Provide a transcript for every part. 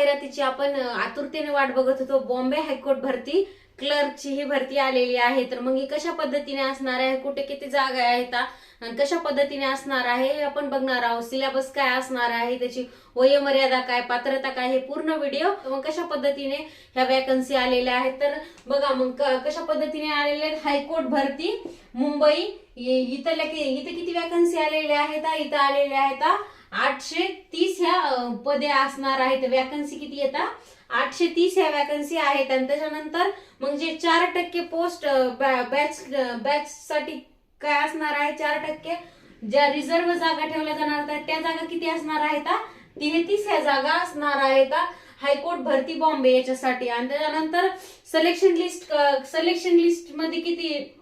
जाहिरातीची आपण आतुरतेने वाट बघत होतो. बॉम्बे हायकोर्ट भरती क्लर्कची ही भरती आलेली आहे. तर मग ही कशा पद्धतीने असणार आहे, कुठे किती जागा आहेत आणि कशा पद्धतीने असणार आहे हे आपण बघणार आहोत. सिलेबस काय असणार आहे, त्याची वयोमर्यादा काय, पात्रता काय, हे पूर्ण व्हिडिओ. मग कशा पद्धतीने ह्या वॅकन्सी आलेल्या आहेत तर बघा मग कशा पद्धतीने आलेल्या आहेत. हायकोर्ट भरती मुंबई, इथं किती वॅकन्सी आलेल्या आहेत, इथं आलेल्या आहेत 830 ह्या पदे असणार आहेत. वॅकन्सी किती येतात, 830 ह्या वॅकन्सी आहेत. आणि त्याच्यानंतर मग जे 4% पोस्ट बॅच साठी काय असणार आहे, 4% ज्या रिझर्व्ह जागा ठेवल्या जाणार आहेत त्या जागा किती असणार आहेत, 33 ह्या जागा असणार आहेत हायकोर्ट भरती बॉम्बे याच्यासाठी. आणि त्याच्यानंतर सिलेक्शन लिस्ट मध्ये किती,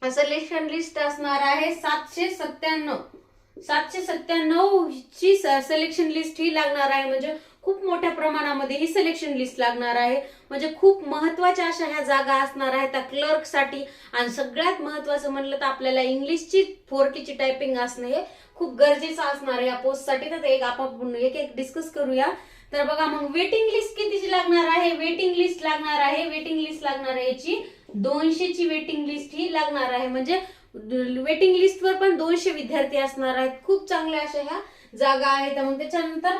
सिलेक्शन लिस्ट असणार आहे 797 ची सिलेक्शन लिस्ट ही लागणार आहे. म्हणजे खूप मोठ्या प्रमाणामध्ये ही सिलेक्शन लिस्ट लागणार आहे. म्हणजे खूप महत्वाच्या अशा ह्या जागा असणार आहेत त्या क्लर्क साठी. आणि सगळ्यात महत्वाचं म्हणलं तर आपल्याला इंग्लिशची 4T ची टायपिंग असणं हे खूप गरजेचं असणार आहे या पोस्ट साठी. तर आपण एक डिस्कस करूया. तर बघा मग वेटिंग लिस्ट कितीची लागणार आहे, वेटिंग लिस्ट लागणार आहे याची 200 ची वेटिंग लिस्ट ही लागणार आहे. म्हणजे वेटिंग लिस्ट वर पण 200 विद्यार्थी असणार आहेत. खूप चांगल्या अशा ह्या जागा आहेत. मग त्याच्यानंतर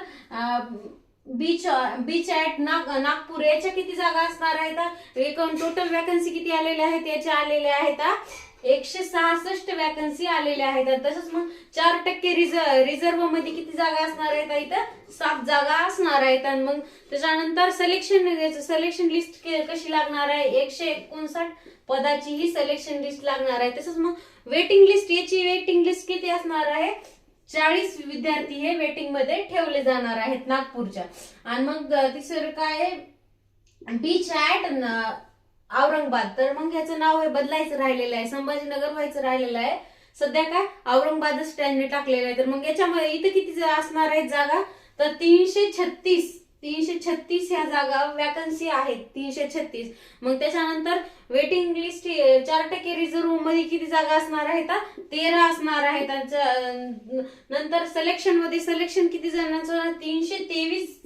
बीच ऍट नागपूर याच्या किती जागा असणार आहेत, एकूण टोटल वॅकन्सी किती आलेल्या आहेत, याच्या आलेल्या आहेत 166 वॅकन्सी आलेल्या आहेत. तसंच मग 4% रिझर्व्ह मध्ये किती जागा असणार आहेत, इथं 7 जागा असणार आहेत. आणि मग त्याच्यानंतर सिलेक्शन लिस्ट कशी लागणार आहे, 159 पदाची ही सिलेक्शन लिस्ट लागणार आहे. तसंच मग वेटिंग लिस्ट, याची वेटिंग लिस्ट किती असणार आहे, 40 विद्यार्थी हे वेटिंग मध्ये ठेवले जाणार आहेत नागपूरच्या. आणि मग तिसरं काय, बीच ऍट औरंगाबाद. तर मग याचं नाव हे बदलायचं राहिलेलं आहे, संभाजीनगर व्हायचं राहिलेलं आहे. सध्या काय औरंगाबादच त्यांनी टाकलेलं आहे. तर मग याच्यामध्ये इथं किती असणार आहेत जागा, तर 336 ह्या जागा वॅकन्सी आहेत, 336. मग त्याच्यानंतर वेटिंग लिस्ट 4% रिझर्व्ह मध्ये किती जागा असणार आहेत, 13 असणार आहेत. नंतर सिलेक्शन किती जणांचं, 323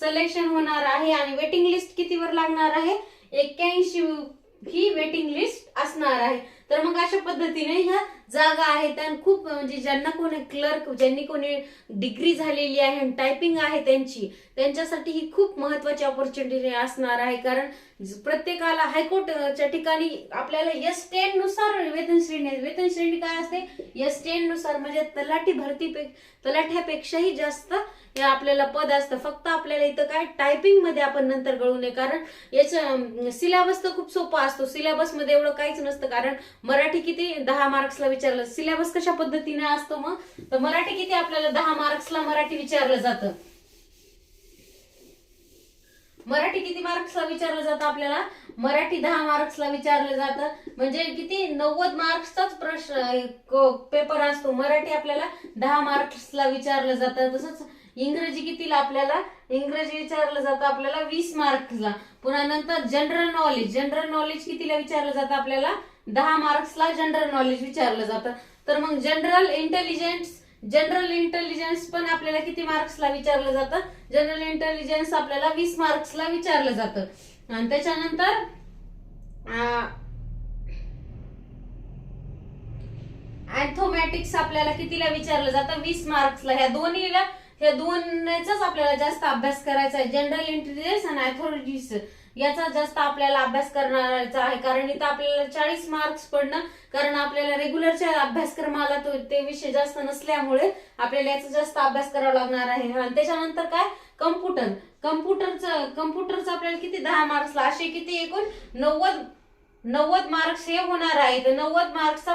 सिलेक्शन होणार आहे. आणि वेटिंग लिस्ट कितीवर लागणार आहे, 81 ही वेटिंग लिस्ट असणार आहे. तर मग अशा पद्धतीने ह्या जागा आहेत. आणि खूप म्हणजे ज्यांना कोणी क्लर्क, ज्यांनी कोणी डिग्री झालेली आहे, टायपिंग आहे त्यांच्यासाठी ही खूप महत्वाची ऑपॉर्च्युनिटी असणार आहे. कारण प्रत्येकाला हायकोर्टच्या ठिकाणी आपल्याला S10 नुसार वेतन श्रेणी काय असते, S10 नुसार. म्हणजे तलाठ्यापेक्षाही जास्त हे आपल्याला पद असतं. फक्त आपल्याला इथं काय टायपिंग मध्ये आपण नंतर कळू नये, कारण याचं सिलेबस तर खूप सोपा असतो. सिलेबस मध्ये एवढं काहीच नसतं. कारण मराठी किती 10 मार्क्सला विचारलं, सिलेबस कशा पद्धतीने असतो मग, तर मराठी किती आपल्याला 10 मार्क्सला मराठी विचारलं जातं. मराठी किती मार्क्सला विचारलं जातं आपल्याला, मराठी 10 मार्क्सला विचारलं जातं. म्हणजे किती 90 मार्क्सचाच प्रश्न पेपर असतो. मराठी आपल्याला 10 मार्क्सला विचारलं जातं. तसंच इंग्रजी कितीला आपल्याला, इंग्रजी विचारलं जातं आपल्याला 20 मार्क्सला. पुन्हा नंतर जनरल नॉलेज कितीला विचारलं जातं आपल्याला, 10 मार्क्सला जनरल नॉलेज विचारलं जातं. तर मग जनरल इंटेलिजन्स पण आपल्याला किती मार्क्सला विचारलं जातं, जनरल इंटेलिजन्स आपल्याला 20 मार्क्सला विचारलं जातं. आणि त्याच्यानंतर अॅथोमॅटिक्स आपल्याला कितीला विचारलं जातं, 20 मार्क्सला. ह्या दोनचाच आपल्याला जास्त अभ्यास करायचा आहे. जनरल इंटेलिजन्स आणि अॅथॉरिटीज याचा जास्त आपल्याला अभ्यास करण्याचा आहे. कारण इथं आपल्याला 40 मार्क्स पडणं, कारण आपल्याला रेग्युलरच्या अभ्यासक्रमाला ते विषय जास्त नसल्यामुळे आपल्याला याचा जास्त अभ्यास करावा लागणार आहे. आणि त्याच्यानंतर काय, कम्प्युटरचं आपल्याला किती 10 मार्क्सला, असे किती एकूण 90 मार्क्स हे होणार आहे. तर 90 मार्क्सचा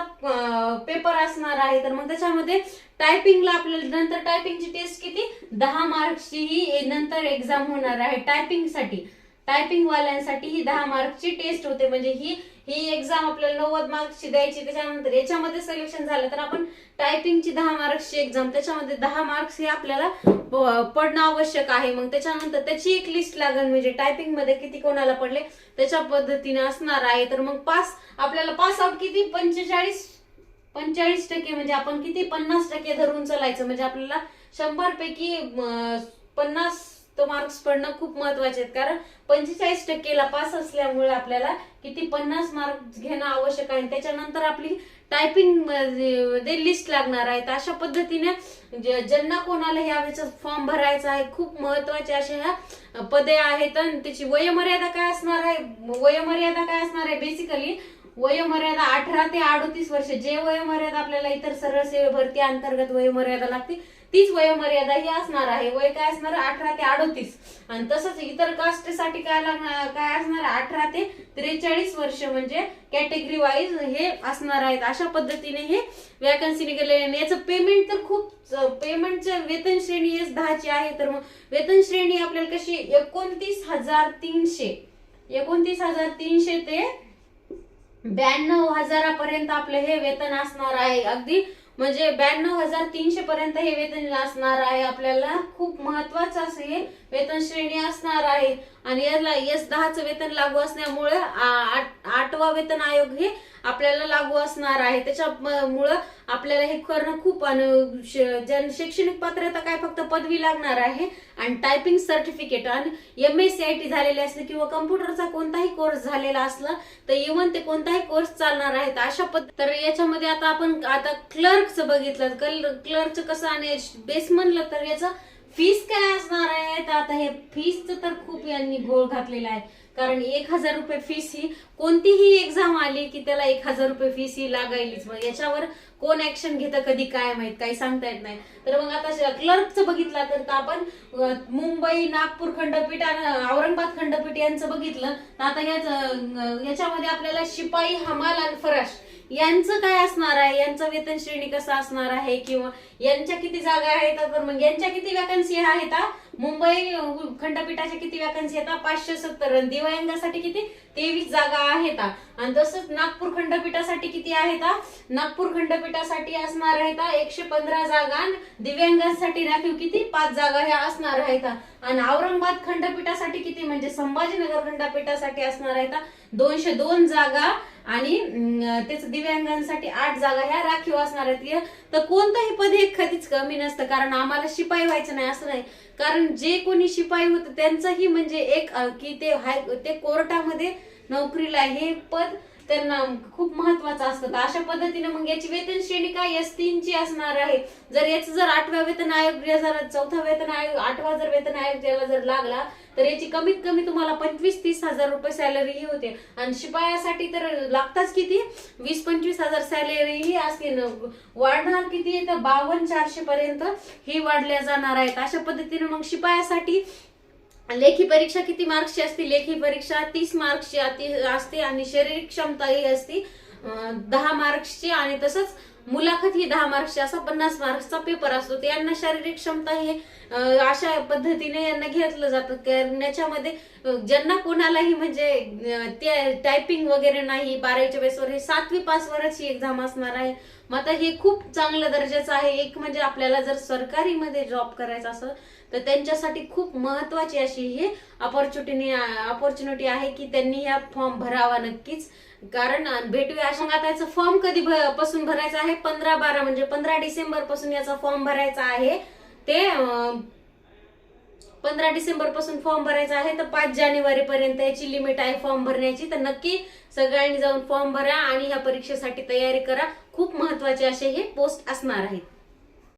पेपर असणार आहे. तर मग त्याच्यामध्ये टायपिंगला आपल्याला नंतर टायपिंगची टेस्ट किती 10 मार्क्सची ही नंतर एक्झाम होणार आहे. टायपिंग वाल्यांसाठी ही 10 मार्क्सची टेस्ट होते. म्हणजे ही एक्झाम आपल्याला 90 मार्क्सची द्यायची. त्याच्यानंतर याच्यामध्ये सिलेक्शन झालं तर आपण टायपिंगची 10 मार्क्सची एक्झाम, त्याच्यामध्ये 10 मार्क्स हे आपल्याला पडणं आवश्यक आहे. मग त्याच्यानंतर त्याची एक लिस्ट लागेल, म्हणजे टायपिंग मध्ये किती कोणाला पडले त्याच्या पद्धतीने असणार आहे. तर मग आपल्याला पास आउट किती 45%, म्हणजे आपण किती 50% धरून चालायचं. म्हणजे आपल्याला 100 पैकी 50 मार्क्स पडणं खूप महत्वाचे आहेत, कारण 45% ला पास असल्यामुळे आपल्याला किती 50 मार्क्स घेणं आवश्यक आहे. त्याच्यानंतर आपली टायपिंग मध्ये लिस्ट लागणार आहे. अशा पद्धतीने ज्यांना कोणाला ह्यावेळेचा फॉर्म भरायचा आहे, खूप महत्वाचे अशा ह्या पदे आहेत. आणि त्याची वयोमर्यादा काय असणार आहे, बेसिकली वयोमर्यादा 18 ते 38 वर्ष. जे वयोमर्यादा आपल्याला इतर सरळ सेवा भरती अंतर्गत वयोमर्यादा लागते तीच वयोमर्यादा ही असणार आहे. वय काय असणार 18 ते 38. आणि तसंच इतर कास्टसाठी काय असणार 18 ते 43 वर्ष, म्हणजे कॅटेगरी वाईज हे असणार आहेत. अशा पद्धतीने हे वॅकन्सी निघाले. याचं पेमेंट तर खूप, पेमेंटचं वेतन श्रेणी 10 ची आहे. तर मग वेतन श्रेणी आपल्याला कशी 29,300 ते 92,000 पर्यंत आपलं हे वेतन असणार आहे. अगदी म्हणजे 92,300 पर्यंत हे वेतन असणार आहे. आपल्याला खूप महत्वाचं असं हे वेतन श्रेणी असणार आहे. आणि याला S10चं वेतन लागू असल्यामुळे 8वा वेतन आयोग हे आपल्याला लागू असणार आहे. त्याच्यामुळं आपल्याला हे करणं खूप, शैक्षणिक पात्रता काय फक्त पदवी लागणार आहे आणि टायपिंग सर्टिफिकेट आणि MSCIT झालेले असले किंवा कम्प्युटरचा कोणताही कोर्स झालेला असला तर इव्हन ते कोणताही कोर्स चालणार आहेत. अशा तर याच्यामध्ये आता आपण क्लर्कचं बघितलं. क्लर्कचं कसं आणि बेस म्हणलं तर याचं फीस काय असणार आहे. तर आता हे फीसचं तर खूप यांनी घोळ घातलेला आहे, कारण 1,000 रुपये फीस ही कोणतीही एक्झाम आली की त्याला 1,000 रुपये फीस ही लागायलीच. मग याच्यावर कोण ऍक्शन घेतं कधी काय माहित, काही सांगता येत नाही. तर मग आता क्लर्कचं बघितलं तर आपण मुंबई, नागपूर खंडपीठ आणि औरंगाबाद खंडपीठ यांचं बघितलं तर आता याच्यामध्ये आपल्याला शिपाई, हमाल आणि फराश यांचं काय असणार आहे, यांचं वेतन श्रेणी कसं असणार आहे, किंवा यांच्या किती जागा आहेत. तर मग यांच्या किती वॅकन्सी आहेत. मुंबई खंडपीठाच्या किती वॅकन्सी आहेत 570. दिव्यांगासाठी किती 23 जागा आहेत. आणि तसंच नागपूर खंडपीठासाठी किती आहेत, नागपूर खंडपीठासाठी असणार आहेत 115 जागा. दिव्यांगांसाठी राखीव किती 5 जागा ह्या असणार आहेत. आणि औरंगाबाद खंडपीठासाठी किती, म्हणजे संभाजीनगर खंडपीठासाठी असणार आहेत 202 जागा आणि त्याच दिव्यांगांसाठी 8 जागा ह्या राखीव असणार आहेत. तर कोणतंही पद हे कधीच कमी नसतं, कारण आम्हाला शिपाई व्हायचं नाही असं नाही. कारण जे कोणी शिपाई होतं त्यांचंही म्हणजे एक की ते कोर्टामध्ये नोकरीला हे पद त्यांना खूप महत्वाचं असतं. तर अशा पद्धतीने मग याची वेतन श्रेणी काय S3 ची असणार आहे. जर याचं जर 8व्या वेतन आयोग, 4था वेतन आयोग, 8वा जर वेतन आयोग ज्याला जर लागला तर याची कमीत कमी तुम्हाला 25-30 हजार रुपये सॅलरी ही होते. आणि शिपायासाठी तर लागताच किती 20-25 हजार सॅलरी ही असते. वाढणार किती तर 52,400 पर्यंत ही वाढल्या जाणार आहेत. अशा पद्धतीने मग शिपायासाठी लेखी परीक्षा किती मार्क्सची असते, लेखी परीक्षा 30 मार्क्सची असते आणि शारीरिक क्षमता ही असते 10 मार्क्सची. आणि तसंच मुलाखत ही 10 मार्क्सची, असा 50 मार्क्सचा पेपर असतो. ते यांना शारीरिक क्षमता हे अशा पद्धतीने यांना घेतलं जातं. कारण याच्यामध्ये ज्यांना कोणालाही म्हणजे ते टायपिंग वगैरे नाही 12वीच्या बेसवर, हे 7वी पासवरच ही एक्झाम असणार आहे. मग आता हे खूप चांगलं दर्जाचं आहे. एक म्हणजे आपल्याला जर सरकारी मध्ये जॉब करायचा असेल तर त्यांच्यासाठी खूप महत्वाची अशी ही अपॉर्च्युनिटी आहे की त्यांनी या फॉर्म भरावा नक्कीच. कारण भेटूया अशा आता याचा फॉर्म कधी पासून भरायचा आहे 15/12 म्हणजे 15 डिसेंबर पासून याचा फॉर्म भरायचा आहे. ते 15 डिसेंबर पासून फॉर्म भरायचा आहे. तर 5 जानेवारी पर्यंत याची लिमिट आहे फॉर्म भरण्याची. तर नक्की सगळ्यांनी जाऊन फॉर्म भरा आणि या परीक्षेसाठी तयारी करा. खूप महत्वाचे असे हे पोस्ट असणार आहेत.